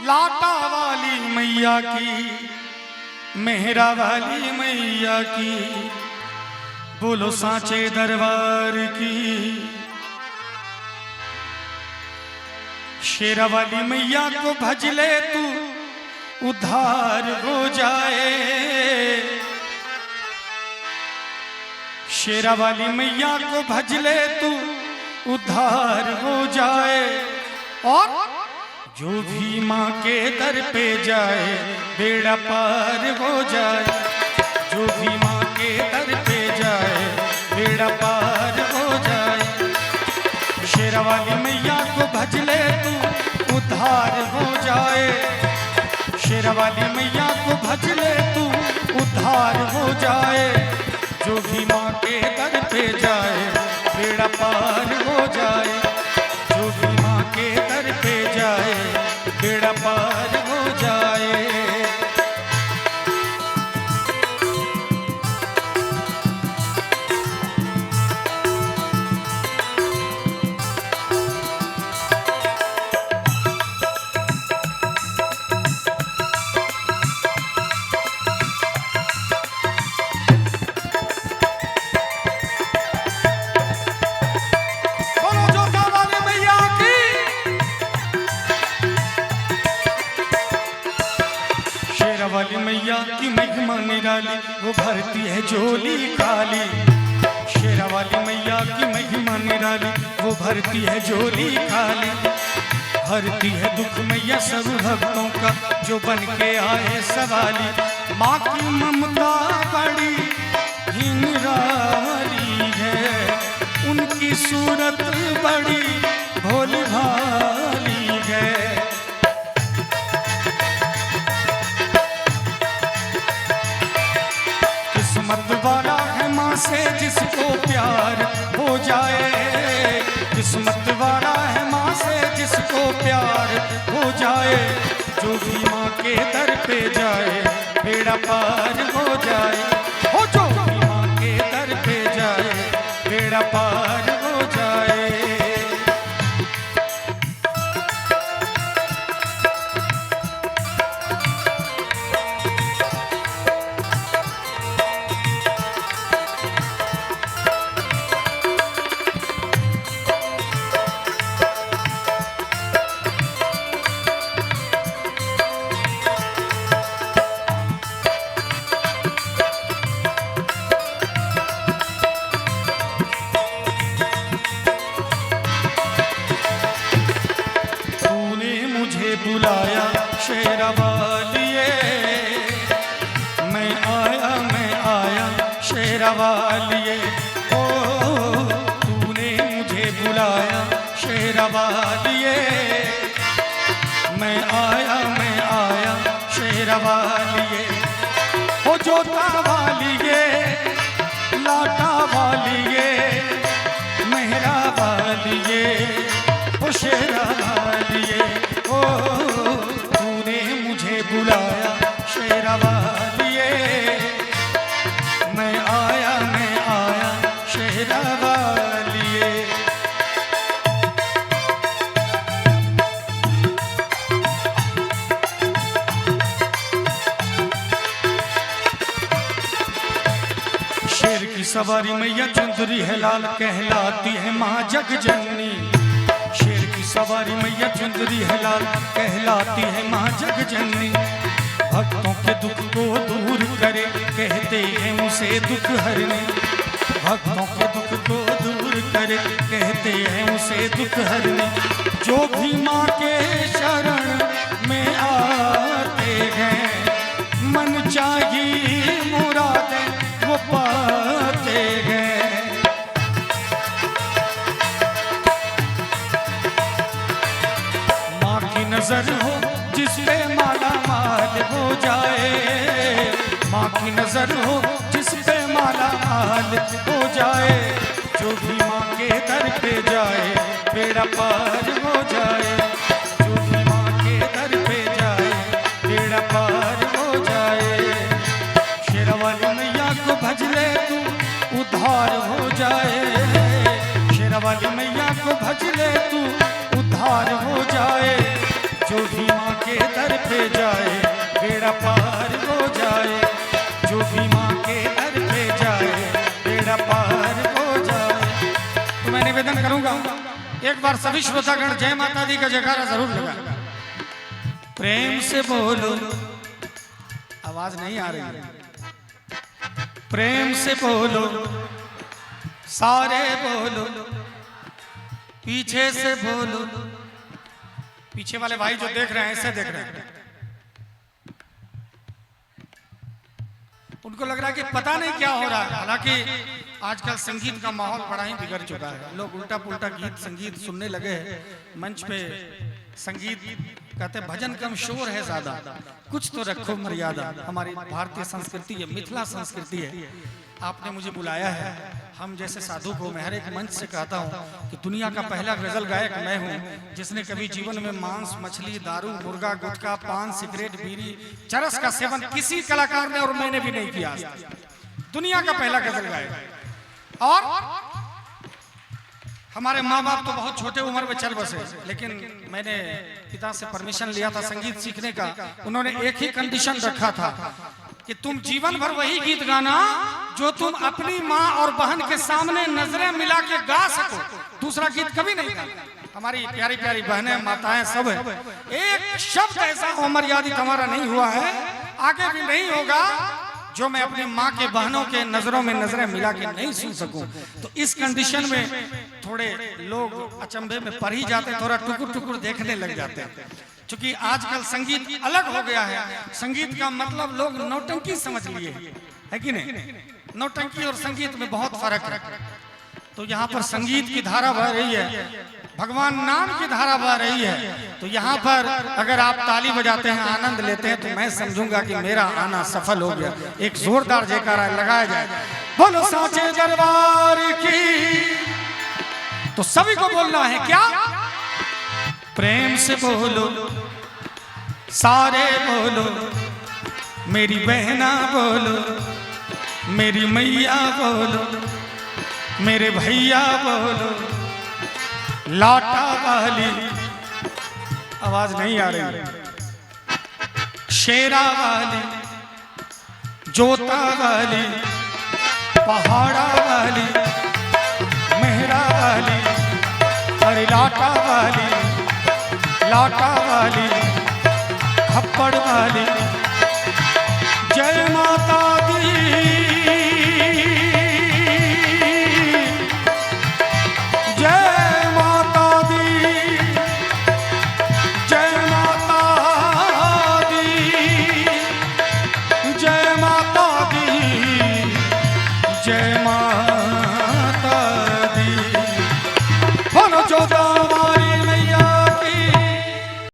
लाटा वाली मैया की, मेहरा वाली मैया की, बोलो सांचे दरबार की। शेरा वाली मैया को भज ले तू उद्धार हो जाए। शेरा वाली मैया को भज ले तू उद्धार हो जाए। और जो भी माँ के दर पे जाए बेड़ा पार हो जाए। जो भी माँ के दर पे जाए बेड़ा पार हो जाए। शेरा वाली मैया को भज ले तू उद्धार हो जाए। शेरा वाली मैया को भज ले तू उद्धार हो जाए। जो भी माँ के दर पे जाए बेड़ा पार हो जाए। जो भी माँ के दर पे जाए बेड़ा पार हो जाए। वाली मैया की महिमा निराली, वो भरती है झोली खाली। शेरा वाली मैया की महिमा निराली, वो भरती है झोली खाली। भरती है दुख मैया सब भक्तों का, जो बन के आए सवाली। माँ की ममता बड़ी ही निराली है, उनकी सूरत बड़ी भोली भाली है। किस्मत वाला है माँ से जिसको प्यार हो जाए। किस्मत वाला है माँ से जिसको प्यार हो जाए। जो भी माँ के दर पे जाए बेड़ा पार हो जाए। हो जो भी माँ के दर पे जाए बेड़ा पार हो जाए। बुलाया शेरा वालिए, मैं आया शेरा वालिए। ओ तूने मुझे बुलाया शेरा वालिए, मैं आया शेरा वालिए। ओ जोता वालिए, लाटा वालिए, मेहरा वालिए, ओ शेरा वालिए। ओ तूने मुझे बुलाया शेरा वालिए, मैं आया शेरा वालिए। शेर की सवारी मैया चुंदरी है लाल, कहलाती है माँ जग जननी। शेर की सवारी मैया चुंदरी है लाल, कहलाती है माँ जग जननी। भक्तों के दुख को दूर करे, कहते हैं उसे दुख हरने। भक्तों के दुख को दूर करे, कहते हैं उसे दुख हरने। जो भी माँ के शरण में आते हैं, मन चाहिए मुरादें वो पाते हैं। नजर हो जिस पे माला माल हो जाए। माँ की नजर हो जिस पे माला माल हो जाए। जो भी माँ के दर पे जाए बेड़ा पार हो जाए। जो भी माँ के दर पे जाए बेड़ा पार हो जाए। शेरा वाली मैया को भज ले तू उद्धार हो जाए। शेरा वाली मैया को भज ले तू उद्धार हो जाए। जो भी माँ के निवेदन करूंगा, एक बार सभी श्रोतागण जय माता दी का जयकारा जरूर लगा। प्रेम से बोलो, आवाज नहीं आ रही है, प्रेम से बोलो, सारे बोलो, पीछे से बोलो। पीछे वाले भाई जो देख रहे हैं ऐसे देख रहे हैं, उनको लग रहा है कि पता नहीं क्या हो रहा है। हालांकि आजकल संगीत का माहौल बड़ा ही बिगड़ चुका है, लोग उल्टा पुल्टा गीत संगीत सुनने लगे हैं। मंच पे संगीत कहते भजन कम शोर है ज्यादा, कुछ तो रखो मर्यादा। हमारी भारतीय संस्कृति है, मिथिला संस्कृति है। आपने मुझे बुलाया है, हम जैसे साधु को मैं हर एक मंच से कहता हूँ कि दुनिया का पहला गजल गायक मैं हूँ, जिसने कभी जीवन में मांस मछली दारू मुर्गा गुटखा पान सिगरेट बीड़ी चरस का सेवन किसी कलाकार ने और मैंने भी नहीं किया। दुनिया का पहला गजल गायक। और हमारे माँ बाप तो बहुत छोटे उम्र में चल बसे, लेकिन मैंने पिता से परमिशन लिया था संगीत सीखने का। उन्होंने एक ही कंडीशन रखा था कि तुम जीवन भर वही गीत गाना जो तुम अपनी माँ और बहन के सामने नजरें मिला के गा सको, दूसरा गीत कभी नहीं गाना। हमारी प्यारी प्यारी बहनें माताएं सब है, एक शब्द ऐसा अमर्यादित हमारा नहीं हुआ है, आगे भी नहीं होगा जो मैं अपनी माँ के बहनों के नजरों में नजरें मिला के नहीं सुन सकूं। तो इस कंडीशन में थोड़े लोग अचंभे में पड़ ही जाते, थोड़ा टुकुर टुकुर देखने लग जाते हैं। क्योंकि आजकल संगीत अलग हो गया है, संगीत का मतलब लोग नौटंकी समझ लिए है कि नहीं। नौटंकी और संगीत में बहुत फर्क है। तो यहाँ पर संगीत की धारा बह रही है, भगवान नाम की धारा बह रही है। तो यहाँ पर अगर आप ताली बजाते हैं, आनंद लेते हैं, तो मैं समझूंगा कि मेरा आना सफल हो गया। एक जोरदार जयकारा लगाया जाए, बोलो साचे दरबार की। तो सभी को बोलना है क्या? प्रेम से बोलो, सारे बोलो, मेरी बहना बोलो, मेरी मैया बोलो, मेरे भैया बोलो, लाटा वाली, आवाज नहीं आ रही, शेरा वाली, जोता वाली, पहाड़ा वाली, मेहरा वाली, अरे लाटा वाली, लाटा वाली, खप्पड़ वाली,